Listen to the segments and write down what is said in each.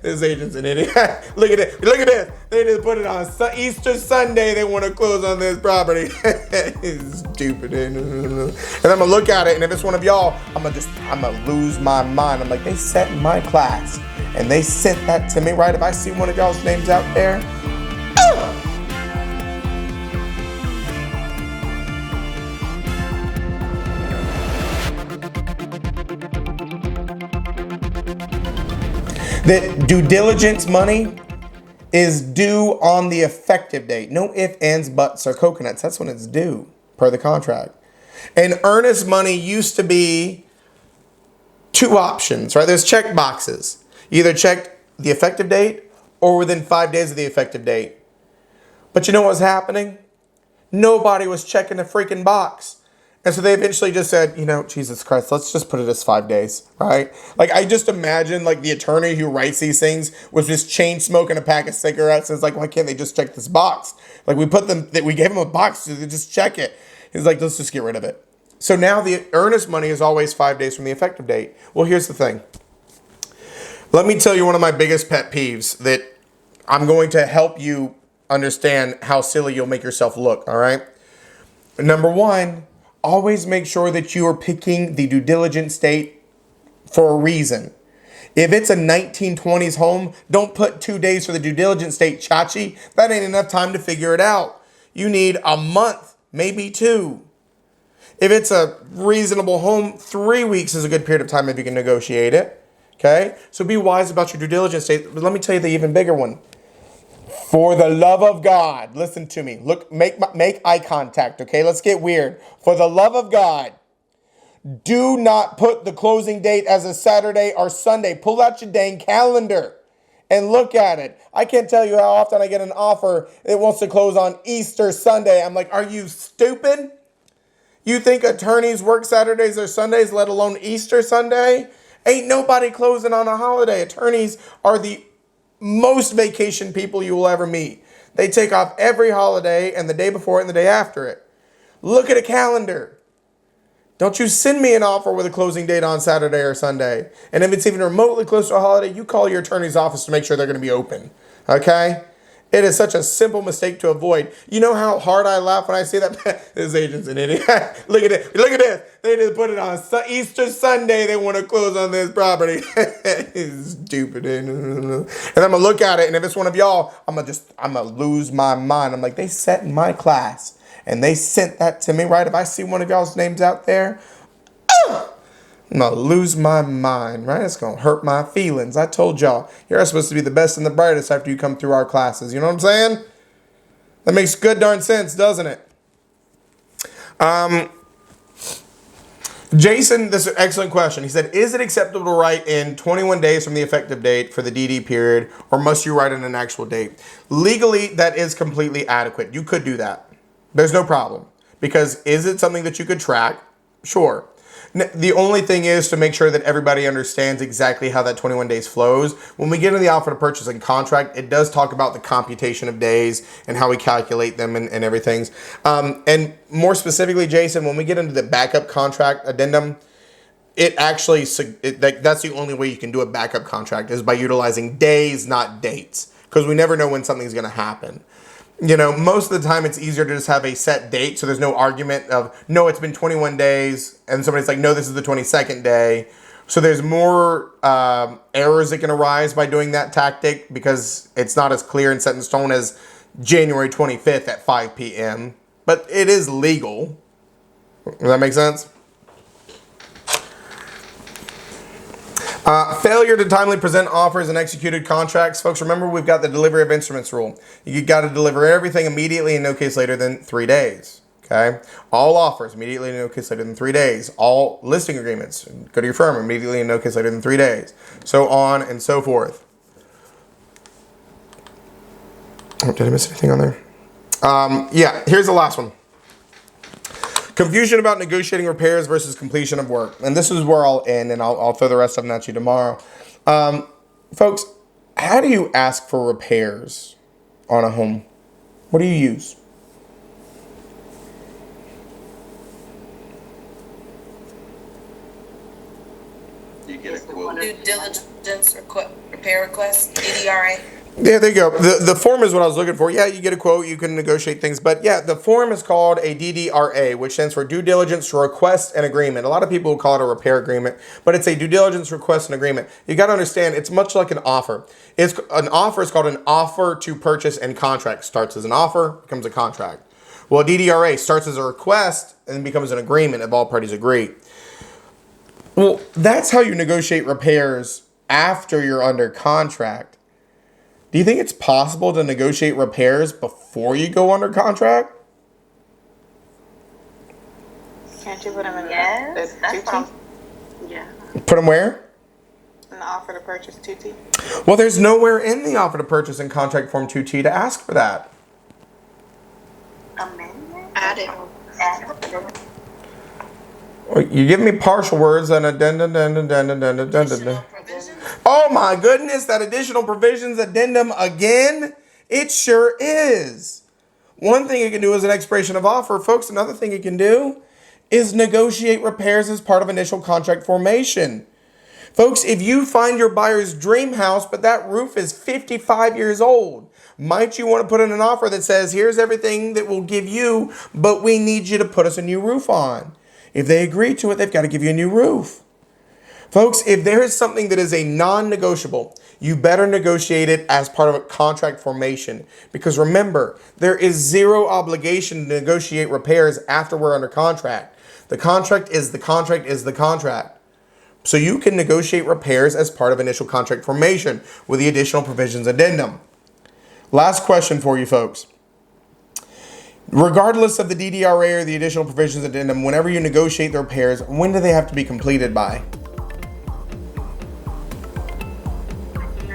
This agent's an idiot. Look at it. Look at this. They just put it on Easter Sunday. They want to close on this property. It's stupid. And I'm gonna look at it, and if it's one of y'all, I'm gonna lose my mind. I'm like, they sat in my class, and they sent that to me, right? If I see one of y'all's names out there, that due diligence money is due on the effective date. No ifs, ands, buts, or coconuts. That's when it's due per the contract. And earnest money used to be two options, right? There's check boxes. You either check the effective date or within 5 days of the effective date. But you know what's happening? Nobody was checking the freaking box. And so they eventually just said, Jesus Christ, let's just put it as 5 days, right? Like, I just imagine, like, the attorney who writes these things was just chain smoking a pack of cigarettes. And it's like, why can't they just check this box? Like, we gave them a box so they just check it. He's like, let's just get rid of it. So now the earnest money is always 5 days from the effective date. Well, here's the thing. Let me tell you one of my biggest pet peeves that I'm going to help you understand how silly you'll make yourself look, all right? Number one, always make sure that you are picking the due diligence date for a reason. If it's a 1920s home, don't put 2 days for the due diligence date, chachi. That ain't enough time to figure it out. You need a month, maybe 2. If it's a reasonable home, 3 weeks is a good period of time if you can negotiate it. Okay? So be wise about your due diligence date. But let me tell you the even bigger one. For the love of God, listen to me. Look, make eye contact, okay? Let's get weird. For the love of God, do not put the closing date as a Saturday or Sunday. Pull out your dang calendar and look at it. I can't tell you how often I get an offer that wants to close on Easter Sunday. I'm like, are you stupid? You think attorneys work Saturdays or Sundays, let alone Easter Sunday? Ain't nobody closing on a holiday. Attorneys are the most vacation people you will ever meet. They take off every holiday and the day before it and the day after it. Look at a calendar. Don't you send me an offer with a closing date on Saturday or Sunday. And if it's even remotely close to a holiday, you call your attorney's office to make sure they're going to be open. Okay? It is such a simple mistake to avoid. You know how hard I laugh when I see that? This agent's an idiot. Look at it. Look at this. They just put it on Easter Sunday. They want to close on this property. It's stupid. And I'm going to look at it. And if it's one of y'all, I'm going to lose my mind. I'm like, they sat in my class and they sent that to me, right? If I see one of y'all's names out there, I'm going to lose my mind, right? It's going to hurt my feelings. I told y'all, you're supposed to be the best and the brightest after you come through our classes. You know what I'm saying? That makes good darn sense, doesn't it? Jason, this is an excellent question. He said, is it acceptable to write in 21 days from the effective date for the DD period, or must you write in an actual date? Legally, that is completely adequate. You could do that. There's no problem. Because is it something that you could track? Sure. The only thing is to make sure that everybody understands exactly how that 21 days flows. When we get into the offer to purchase and contract, it does talk about the computation of days and how we calculate them and everything. And more specifically, Jason, when we get into the backup contract addendum, it actually, that's the only way you can do a backup contract is by utilizing days, not dates. Because we never know when something's going to happen. Most of the time it's easier to just have a set date. So there's no argument of, no, it's been 21 days. And somebody's like, no, this is the 22nd day. So there's more errors that can arise by doing that tactic because it's not as clear and set in stone as January 25th at 5 p.m. But it is legal. Does that make sense? Failure to timely present offers and executed contracts. Folks, remember we've got the delivery of instruments rule. You got to deliver everything immediately in no case later than 3 days. Okay? All offers immediately in no case later than 3 days. All listing agreements, go to your firm immediately in no case later than 3 days. So on and so forth. Oh, did I miss anything on there? Yeah, here's the last one. Confusion about negotiating repairs versus completion of work. And this is where I'll end, and I'll throw the rest of them at you tomorrow. Folks, how do you ask for repairs on a home? What do you use? You get a quote. Due diligence Repair request, DDRA. Yeah, there you go. The form is what I was looking for. Yeah, you get a quote, you can negotiate things. But yeah, the form is called a DDRA, which stands for due diligence request and agreement. A lot of people will call it a repair agreement, but it's a due diligence request and agreement. You got to understand, it's much like an offer. An offer is called an offer to purchase and contract. Starts as an offer, becomes a contract. Well, DDRA starts as a request and becomes an agreement if all parties agree. Well, that's how you negotiate repairs after you're under contract. Do you think it's possible to negotiate repairs before you go under contract? Can't you put them in Yes, the that's 2T? Yeah. Put them where? In the offer to purchase 2T? Well, there's nowhere in the offer to purchase and contract form 2T to ask for that. Amendment? Add it. You give me partial words and addendum. Additional provisions. Oh my goodness, that additional provisions addendum again? It sure is. One thing it can do is an expiration of offer. Folks, another thing it can do is negotiate repairs as part of initial contract formation. Folks, if you find your buyer's dream house, but that roof is 55 years old, might you want to put in an offer that says, here's everything that we'll give you, but we need you to put us a new roof on. If they agree to it, they've got to give you a new roof. Folks, if there is something that is a non-negotiable, you better negotiate it as part of a contract formation. Because remember, there is zero obligation to negotiate repairs after we're under contract. The contract is the contract is the contract. So you can negotiate repairs as part of initial contract formation with the additional provisions addendum. Last question for you folks. Regardless of the DDRA or the additional provisions addendum, whenever you negotiate the repairs, when do they have to be completed by?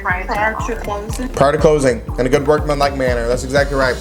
Prior to closing. Prior to closing, in a good workmanlike manner. That's exactly right.